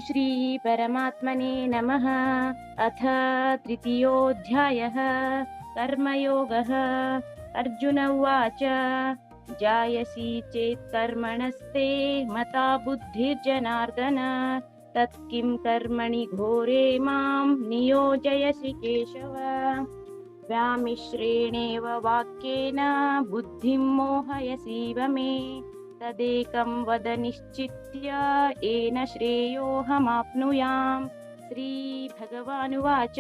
श्री परमात्मने नमः। अथ तृतीयोऽध्यायः कर्मयोगः। अर्जुन उवाच जायसी चेत् कर्मणस्ते मता बुद्धिर्जनार्दन तत्किं कर्मणि घोरे मां नियोजयसि केशव। व्यामिश्रेणेव वाक्येन बुद्धिं मोहयसीव मे तदेकं वद निश्चित्य येन श्रेयोऽहमाप्नुयाम्। श्रीभगवानुवाच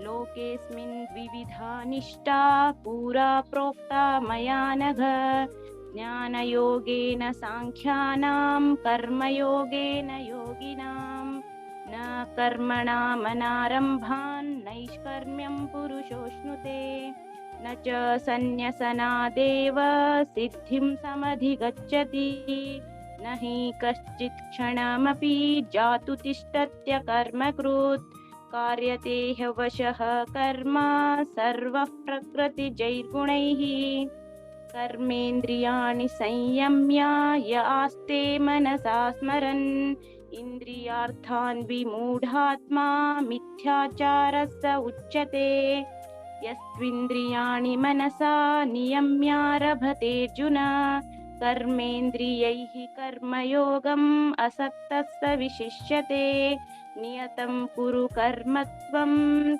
लोकेऽस्मिन् द्विविधा निष्ठा पुरा प्रोक्ता मया नघ। ज्ञानयोगेन साङ्ख्यानां कर्मयोगेन योगिनाम्। न कर्मणामनारम्भान् नैष्कर्म्यं पुरुषोऽश्नुते न च सन्न्यसनादेव सिद्धिं समधिगच्छति। न हि कश्चित् क्षणमपि जातु तिष्ठत्य कर्मकृत् कार्यते ह्यवशः कर्म सर्वः प्रकृतिजैर्गुणैः। कर्मेन्द्रियाणि संयम्य य आस्ते मनसा स्मरन् इन्द्रियार्थान् विमूढात्मा मिथ्याचारः स उच्यते। यस्त्विन्द्रियाणि मनसा नियम्यारभतेऽर्जुन कर्मेन्द्रियैः कर्मयोगम् असक्तः स विशिष्यते। नियतं कुरु कर्म त्वं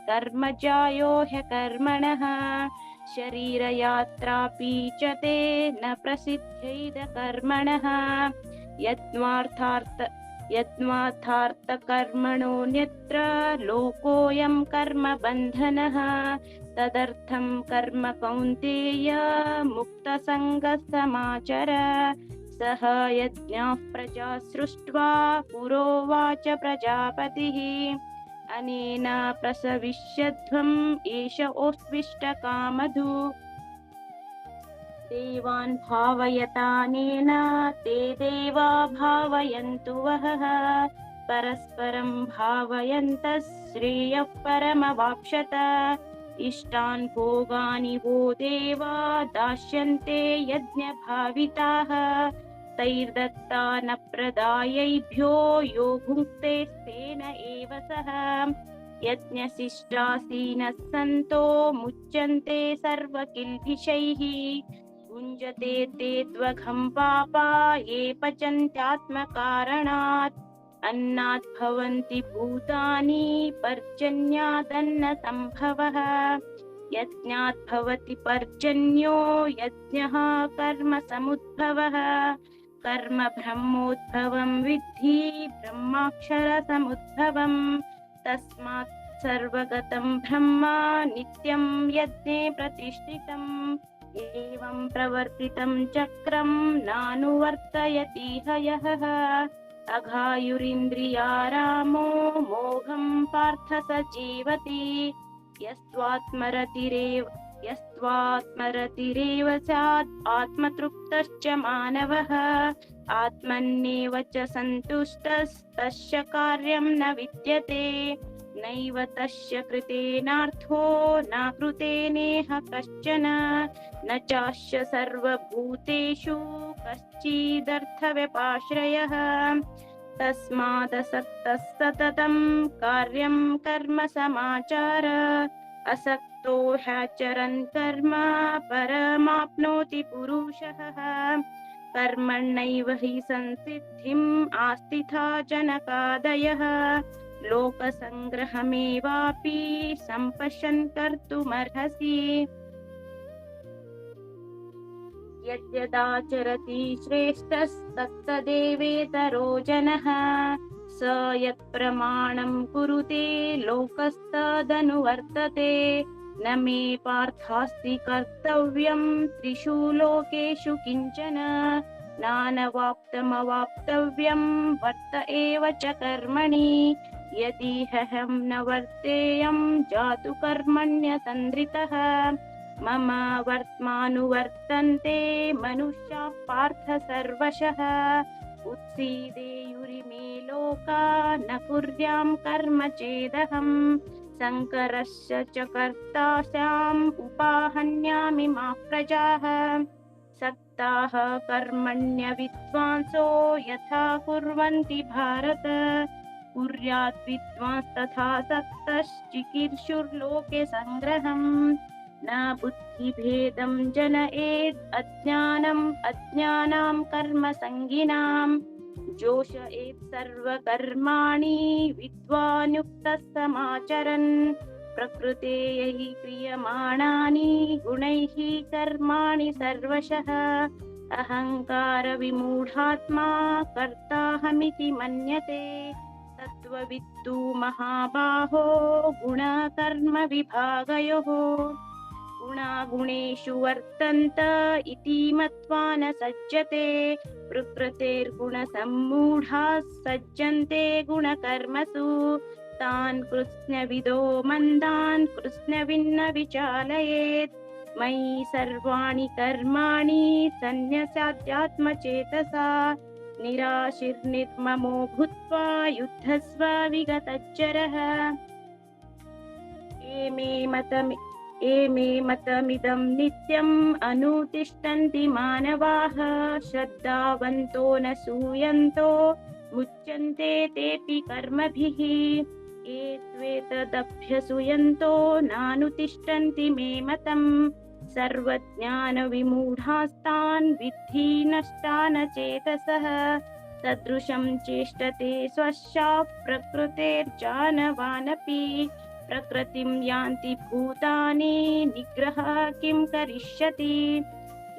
कर्मजायो ह्यकर्मणः शरीरयात्रापि च ते न प्रसिद्ध्यैद कर्मणः। यत्त्वार्थकर्मणोऽन्यत्र लोकोऽयं कर्मबन्धनः तदर्थं कर्म कौन्तेय मुक्तसङ्गः समाचर। सह यज्ञः प्रजा सृष्ट्वा पुरोवाच प्रजापतिः अनेन प्रसविष्यध्वम् एष ओष्विष्टकामधु। देवान् भावयतानेन ते देवा भावयन्तु वहः परस्परं भावयन्तः श्रेयः परमवाप्स्यत। इष्टान् भोगानि वो देवा दास्यन्ते यज्ञभाविताः तैर्दत्ता न प्रदायैभ्यो यो भुङ्क्तेस्तेन एव सः। यज्ञशिष्टासीनः सन्तो मुच्यन्ते सर्वकिल्बिषैः भुञ्जते ते त्वघं पापा ये पचन्त्यात्मकारणात्। अन्नात् भवन्ति भूतानि पर्जन्यादन्नसम्भवः यज्ञात् भवति पर्जन्यो यज्ञः कर्म समुद्भवः। कर्म ब्रह्मोद्भवं विद्धि ब्रह्माक्षरसमुद्भवम् तस्मात् सर्वगतं ब्रह्म नित्यं यज्ञे प्रतिष्ठितम्। एवं प्रवर्तितं चक्रं नानुवर्तयति हयः अघायुरिन्द्रियारामो मोघं पार्थ स जीवति। यस्त्वात्मरतिरेव स्यात् आत्मतृप्तश्च मानवः आत्मन्येव च सन्तुष्टस्तस्य कार्यं न विद्यते। नैव तस्य कृतेनार्थो न कृतेनेह कश्चन न चास्य सर्वभूतेषु कश्चिदर्थव्यपाश्रयः। तस्मादसक्तः सततं कार्यं कर्म समाचार असक्तो ह्याचरन् कर्म परमाप्नोति पुरुषः। कर्मण्यैव हि संसिद्धिम् आस्थिता जनकादयः लोकसङ्ग्रहमेवापि सम्पश्यन् कर्तुमर्हसि। यद्यदाचरति श्रेष्ठस्तत्तदेवेतरो जनः स यत्प्रमाणं कुरुते लोकस्तदनुवर्तते। न मे पार्थास्ति कर्तव्यं त्रिषु लोकेषु किञ्चन नानवाप्तमवाप्तव्यं वर्त एव च कर्मणि। यदि ह्यहं न वर्तेयं जातु कर्मण्यतन्द्रितः। मम वर्त्मानुवर्तन्ते मनुष्याः पार्थ सर्वशः उत्सीदेयुरिमे लोका न कुर्यां कर्म चेदहम् शङ्करस्य च कर्ता स्याम् उपाहन्यामि मा प्रजाः। सक्ता कर्ताः कर्मण्य विद्वांसो यथा कुर्वन्ति भारत कुर्यात् विद्वांस्तथा सक्तश्चिकीर्षुर्लोके संग्रहम् न बुद्धिभेदं जनयेत् अज्ञानां कर्मसङ्गिनाम् जोषयेत् सर्वकर्माणि विद्वान् युक्तः समाचरन् प्रकृतेः क्रियमाणानि गुणैः कर्माणि सर्वशः अहङ्कार विमूढात्मा कर्ताहमिति मन्यते तत्त्ववित्तु महाबाहो गुणकर्म विभागयोः गुणागुणेषु वर्तन्त इति मत्वा न सज्जते प्रकृतेर्गुणसम्मूढाः सज्जन्ते गुणकर्मसु तान् कृत्स्नविदो मन्दान् कृत्स्नविन्न विचालयेत् मयि सर्वाणि कर्माणि सन्न्यस्यात्मचेतसा निराशिर्निर्ममो भूत्वा युद्धस्व विगतज्जरः एमे मतमिदं नित्यम् अनुतिष्ठन्ति मानवाः श्रद्धावन्तो न सूयन्तो मुच्यन्ते तेऽपि कर्मभिः ये त्वेतदभ्यसूयन्तो नानुतिष्ठन्ति मे मतम् सर्वज्ञानविमूढास्तान् विद्धि नष्टान् चेतसः सदृशं चेष्टते स्वस्याः प्रकृतेर्जानवानपि प्रकृतिं यान्ति भूतानि निग्रह किं करिष्यति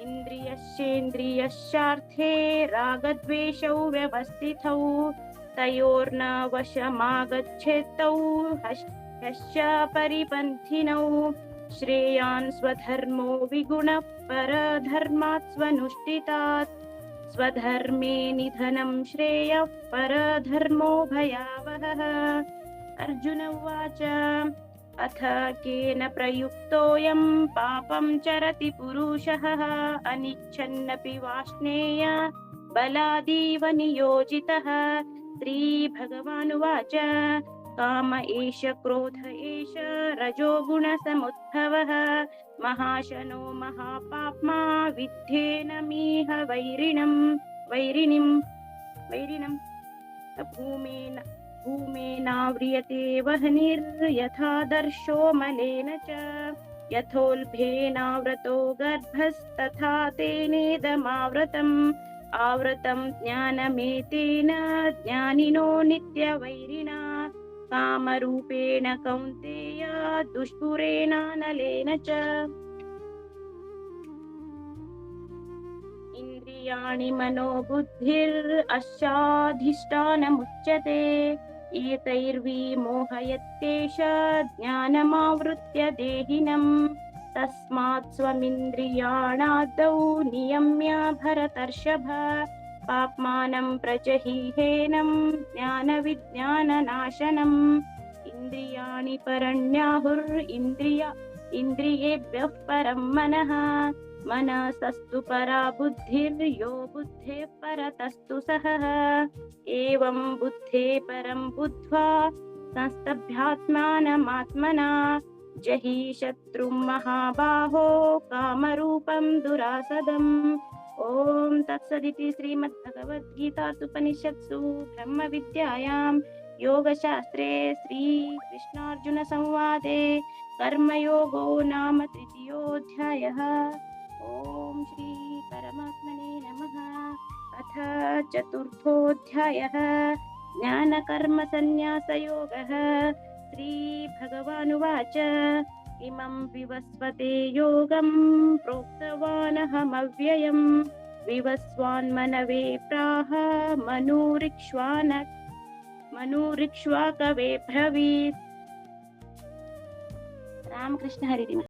इन्द्रियस्येन्द्रियस्यार्थे रागद्वेषौ व्यवस्थितौ तयोर्न वशमागच्छेत्तौ ह्यश्च परिपन्थिनौ श्रेयान् स्वधर्मो विगुणः परधर्मात् स्वनुष्ठितात् स्वधर्मे निधनं श्रेयः परधर्मो भयावहः अर्जुन उवाच अथ केन प्रयुक्तोऽयं पापं चरति पुरुषः अनिच्छन्नपि वाष्णेय बलादीव नियोजितः श्रीभगवानुवाच काम एष क्रोध एष रजोगुणसमुद्भवः महाशनो महापाप्मा विद्धेनमिह वैरिणम् भूमेनाव्रियते वह्निर्यथा दर्शो मलेन च यथोल्बेनावृतो गर्भस्तथा तेनेदमावृतम् आवृतं ज्ञानमेतेन ज्ञानिनो नित्यवैरिणा कामरूपेण कौन्तेय दुष्पुरेणानलेन च इन्द्रियाणि मनोबुद्धिरस्याधिष्ठानमुच्यते एतैर्विमोहयत्येष ज्ञानमावृत्य देहिनम् तस्मात् स्वमिन्द्रियाणादौ नियम्य भरतर्षभ पाप्मानं प्रजहिहेनं ज्ञानविज्ञाननाशनम् इन्द्रियाणि परण्याहुरिन्द्रियेभ्यः परं मनः मनसस्तु परा बुद्धिर्यो बुद्धेः परतस्तु सः एवं बुद्धे परं बुद्ध्वा संस्तभ्यात्मानमात्मना जहि शत्रुं महाबाहो कामरूपं दुरासदम् ॐ तत्सदिति श्रीमद्भगवद्गीतासूपनिषत्सु ब्रह्मविद्यायां योगशास्त्रे श्रीकृष्णार्जुनसंवादे कर्मयोगो नाम तृतीयोऽध्यायः। ॐ श्री परमात्मने नमः। अथ चतुर्थोऽध्यायः ज्ञानकर्मसन्न्यासयोगः। श्रीभगवानुवाच इमं विवस्वते योगं प्रोक्तवानहमव्ययम् विवस्वान्मनवे प्राह मनुरिक्ष्वाकवे ब्रवीत्। रामकृष्ण हरि।